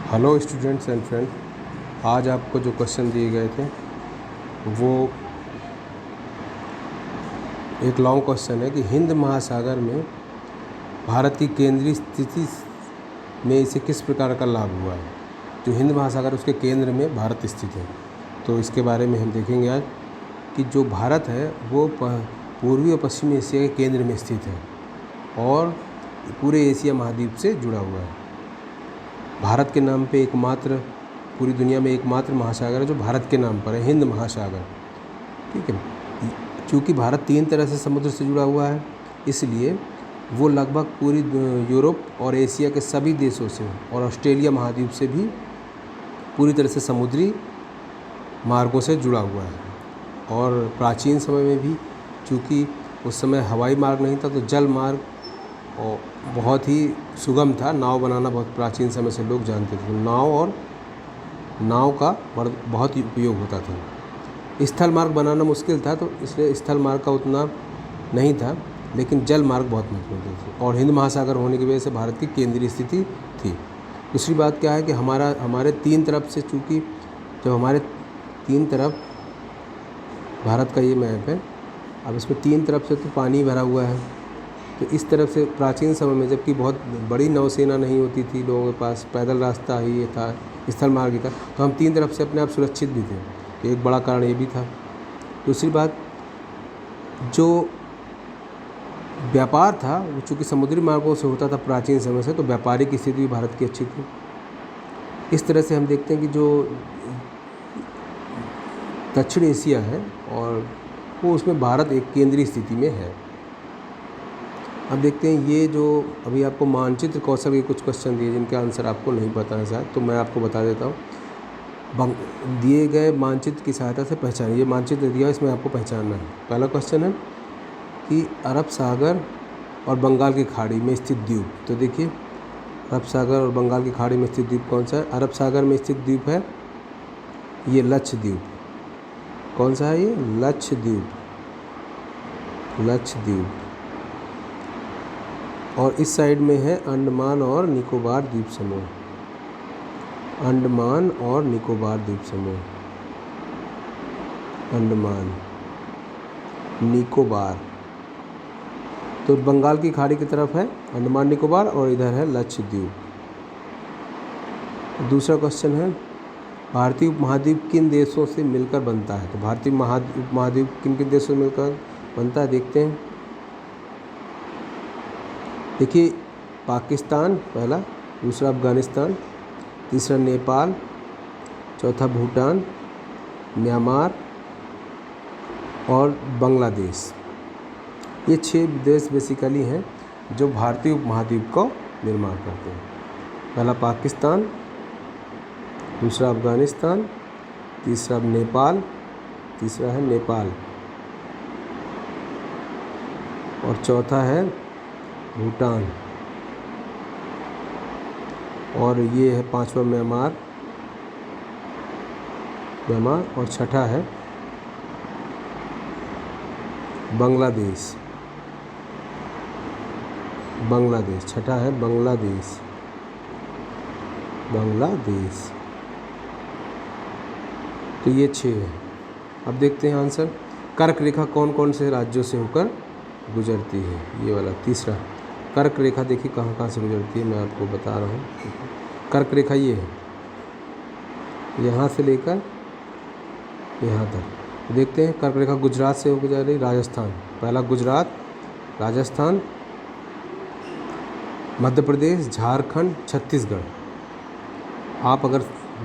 Hello students and friends, आज आपको जो क्वेश्चन दिए गए थे वो एक लॉन्ग क्वेश्चन है कि हिंद महासागर में भारत की केंद्रीय स्थिति में इसे किस प्रकार का लाभ हुआ है। जो हिंद महासागर उसके केंद्र में भारत स्थित है, तो इसके बारे में हम देखेंगे आज कि जो भारत है वो पूर्वी और पश्चिमी एशिया के केंद्र में स्थित है और पूरे एशिया महाद्वीप से जुड़ा हुआ है। भारत के नाम पे एकमात्र पूरी दुनिया में एकमात्र महासागर है जो भारत के नाम पर है, हिंद महासागर। ठीक है, चूँकि भारत 3 तरह से समुद्र से जुड़ा हुआ है, इसलिए वो लगभग पूरी यूरोप और एशिया के सभी देशों से और ऑस्ट्रेलिया महाद्वीप से भी पूरी तरह से समुद्री मार्गों से जुड़ा हुआ है। और प्राचीन समय में भी चूँकि उस समय हवाई मार्ग नहीं था, तो जल मार्ग और बहुत ही सुगम था। नाव बनाना बहुत प्राचीन समय से लोग जानते थे। नाव का बहुत ही उपयोग होता था। स्थल मार्ग बनाना मुश्किल था, तो इसलिए स्थल मार्ग का उतना नहीं था, लेकिन जल मार्ग बहुत महत्वपूर्ण थे। और हिंद महासागर होने की वजह से भारत की केंद्रीय स्थिति थी। दूसरी बात क्या है कि हमारे 3 तरफ से, चूँकि जब हमारे 3 तरफ भारत का ये मैप है, अब इसमें 3 तरफ से तो पानी भरा हुआ है, तो इस तरफ से प्राचीन समय में जबकि बहुत बड़ी नौसेना नहीं होती थी, लोगों के पास पैदल रास्ता ही था, स्थल मार्ग ही था, तो हम 3 तरफ से अपने आप सुरक्षित भी थे। एक बड़ा कारण ये भी था। दूसरी बात, जो व्यापार था वो चूँकि समुद्री मार्गों से होता था प्राचीन समय से, तो व्यापारिक स्थिति भी भारत की अच्छी थी। इस तरह से हम देखते हैं कि जो दक्षिण एशिया है और वो उसमें भारत एक केंद्रीय स्थिति में है। अब देखते हैं ये जो अभी आपको मानचित्र कौशल के कुछ क्वेश्चन दिए जिनके आंसर आपको नहीं पता है शायद, तो मैं आपको बता देता हूँ। दिए गए मानचित्र की सहायता से पहचानिए। ये मानचित्र दिया, इसमें आपको पहचानना है। पहला क्वेश्चन है कि अरब सागर और बंगाल की खाड़ी में स्थित द्वीप। तो देखिए, अरब सागर और बंगाल की खाड़ी में स्थित द्वीप कौन सा है? अरब सागर में स्थित द्वीप है ये लक्षद्वीप। कौन सा है ये? लक्षद्वीप। और इस साइड में है अंडमान और निकोबार द्वीप समूह। अंडमान और निकोबार द्वीप समूह, अंडमान निकोबार। तो बंगाल की खाड़ी की तरफ है अंडमान निकोबार और इधर है लक्षद्वीप। दूसरा क्वेश्चन है, भारतीय उपमहाद्वीप किन देशों से मिलकर बनता है? तो भारतीय उपमहाद्वीप किन किन देशों से मिलकर बनता है, देखते हैं। देखिए, पाकिस्तान पहला, दूसरा अफ़गानिस्तान, तीसरा नेपाल, चौथा भूटान, म्यांमार और बांग्लादेश। ये 6 देश बेसिकली हैं जो भारतीय उपमहाद्वीप का निर्माण करते हैं। पहला पाकिस्तान, दूसरा अफ़गानिस्तान, तीसरा नेपाल, तीसरा है नेपाल और चौथा है भूटान और ये है 5वां म्यांमार और छठा है बांग्लादेश। छठा है बांग्लादेश। तो ये 6 है। अब देखते हैं आंसर। कर्क रेखा कौन कौन से राज्यों से होकर गुजरती है? ये वाला तीसरा कर्क रेखा। देखिए कहाँ कहाँ से गुजरती है, मैं आपको बता रहा हूँ। कर्क रेखा ये है, यहाँ से लेकर यहाँ तक। देखते हैं, कर्क रेखा गुजरात से होकर जा रही, राजस्थान। पहला गुजरात, राजस्थान, मध्य प्रदेश, झारखंड, छत्तीसगढ़। आप अगर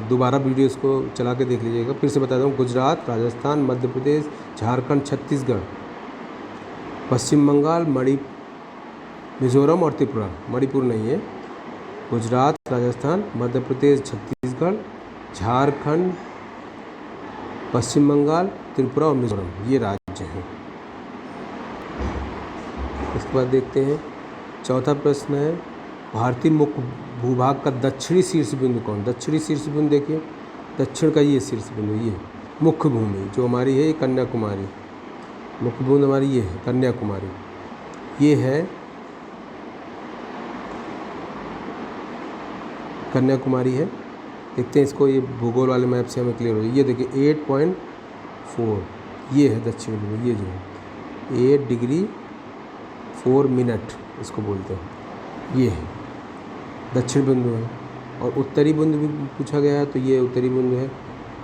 दोबारा वीडियोस को चला के देख लीजिएगा, फिर से बता दूँ। गुजरात, राजस्थान, मध्य प्रदेश, झारखंड, छत्तीसगढ़, पश्चिम बंगाल, मिजोरम और त्रिपुरा। मणिपुर नहीं है। गुजरात, राजस्थान, मध्य प्रदेश, छत्तीसगढ़, झारखंड, पश्चिम बंगाल, त्रिपुरा और मिजोरम, ये राज्य हैं। इसके बाद देखते हैं, चौथा प्रश्न है, भारतीय मुख्य भूभाग का दक्षिणी शीर्ष बिंदु कौन? दक्षिणी शीर्ष बिंदु देखिए, दक्षिण का ये शीर्ष बिंदु, ये मुख्य भूमि जो हमारी है, ये कन्याकुमारी। मुख्य भूमि हमारी ये है कन्याकुमारी। ये है कन्याकुमारी है देखते हैं इसको, ये भूगोल वाले मैप से हमें क्लियर हो। ये देखिए 8.4 ये है दक्षिण बिंदु, ये जो है 8 डिग्री 4 मिनट इसको बोलते हैं, ये है दक्षिण बिंदु है। और उत्तरी बिंदु भी पूछा गया है, तो ये उत्तरी बिंदु है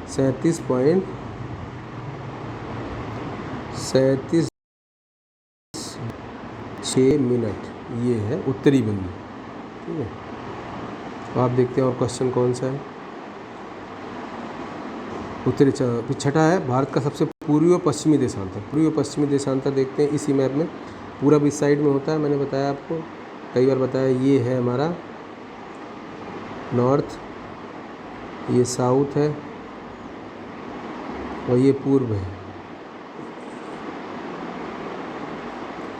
37.6 मिनट, ये है उत्तरी बिंदु। ठीक है, तो आप देखते हैं और क्वेश्चन कौन सा है। उत्तरी छठा है भारत का सबसे पूर्वी और पश्चिमी देशांतर। पूर्वी और पश्चिमी देशांतर देखते हैं इसी मैप में, पूरब इस साइड में होता है, मैंने बताया आपको कई बार बताया। ये है हमारा नॉर्थ, ये साउथ है और ये पूर्व है,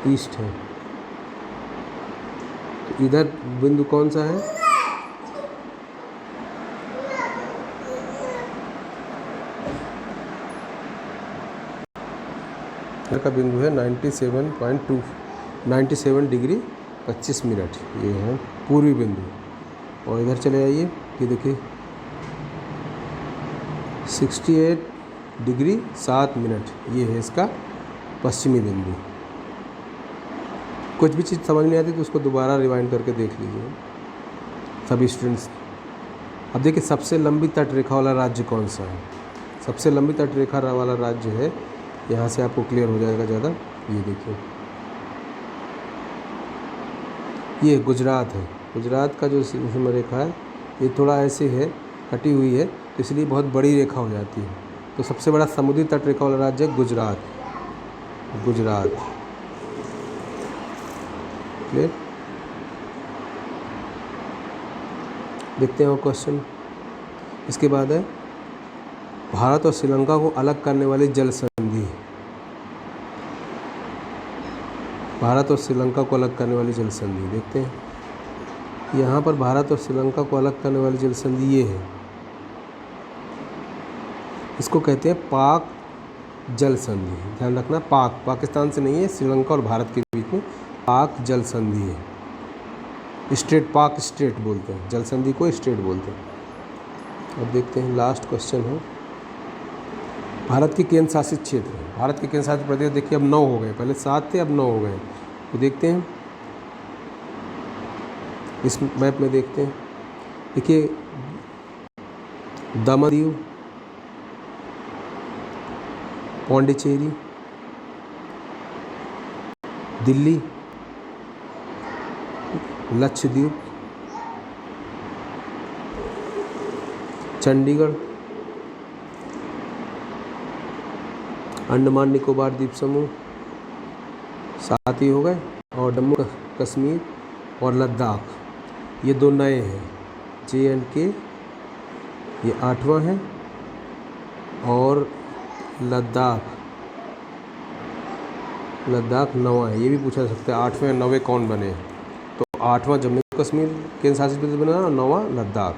ईस्ट है। तो इधर बिंदु कौन सा है, इधर का बिंदु है 97 डिग्री 25 मिनट, ये है पूर्वी बिंदु। और इधर चले आइए, ये देखिए 68 डिग्री 7 मिनट, ये है इसका पश्चिमी बिंदु। कुछ भी चीज़ समझ नहीं आती तो उसको दोबारा रिवाइंड करके देख लीजिए सभी स्टूडेंट्स। अब देखिए सबसे लंबी तट रेखा वाला राज्य कौन सा है। सबसे लंबी तट रेखा वाला राज्य है, यहाँ से आपको क्लियर हो जाएगा ज़्यादा। ये देखिए ये गुजरात है। गुजरात का जो सीमा रेखा है ये थोड़ा ऐसे है, कटी हुई है, तो इसलिए बहुत बड़ी रेखा हो जाती है। तो सबसे बड़ा समुद्री तट रेखा वाला राज्य है गुजरात। गुजरात क्लियर। देखते हैं और क्वेश्चन। इसके बाद है भारत और श्रीलंका को अलग करने वाली जल संधि। भारत और श्रीलंका को अलग करने वाली जल संधि देखते हैं। यहाँ पर भारत और श्रीलंका को अलग करने वाली जल संधि ये है, इसको कहते हैं पाक जल संधि। ध्यान रखना, पाक पाकिस्तान से नहीं है, श्रीलंका और भारत के बीच में पाक जल संधि है। स्ट्रेट, पाक स्ट्रेट बोलते हैं, जल संधि को स्ट्रेट बोलते हैं। अब देखते हैं लास्ट क्वेश्चन है भारत के केंद्र शासित क्षेत्र। भारत के केंद्र शासित प्रदेश देखिए अब 9 हो गए, पहले 7 थे अब 9 हो गए। तो देखते हैं इस मैप में, देखते हैं। देखिए दमन, पौंडीचेरी, दिल्ली, लक्षद्वीप, चंडीगढ़, अंडमान निकोबार द्वीप समूह 7 ही हो गए, और जम्मू कश्मीर और लद्दाख ये 2 नए हैं। JNK ये 8वां है, और लद्दाख 9वां है। ये भी पूछा जा सकता है 8वें और 9वें कौन बने। तो 8वां जम्मू कश्मीर केंद्र शासित प्रदेश बना और 9वां लद्दाख।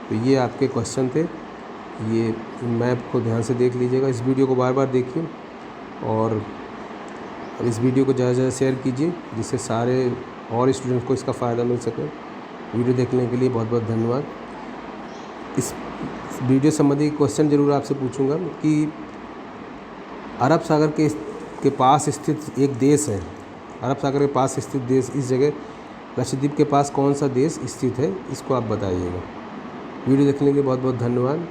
तो ये आपके क्वेश्चन थे। ये मैप को ध्यान से देख लीजिएगा, इस वीडियो को बार बार देखिए और इस वीडियो को ज़्यादा से ज़्यादा शेयर कीजिए जिससे सारे और स्टूडेंट्स को इसका फ़ायदा मिल सके। वीडियो देखने के लिए बहुत बहुत धन्यवाद। इस वीडियो संबंधी क्वेश्चन जरूर आपसे पूछूंगा कि अरब सागर के पास स्थित एक देश है, अरब सागर के पास स्थित देश, इस जगह लक्षद्वीप के पास कौन सा देश स्थित है, इसको आप बताइएगा। वीडियो देखने के लिए बहुत बहुत धन्यवाद।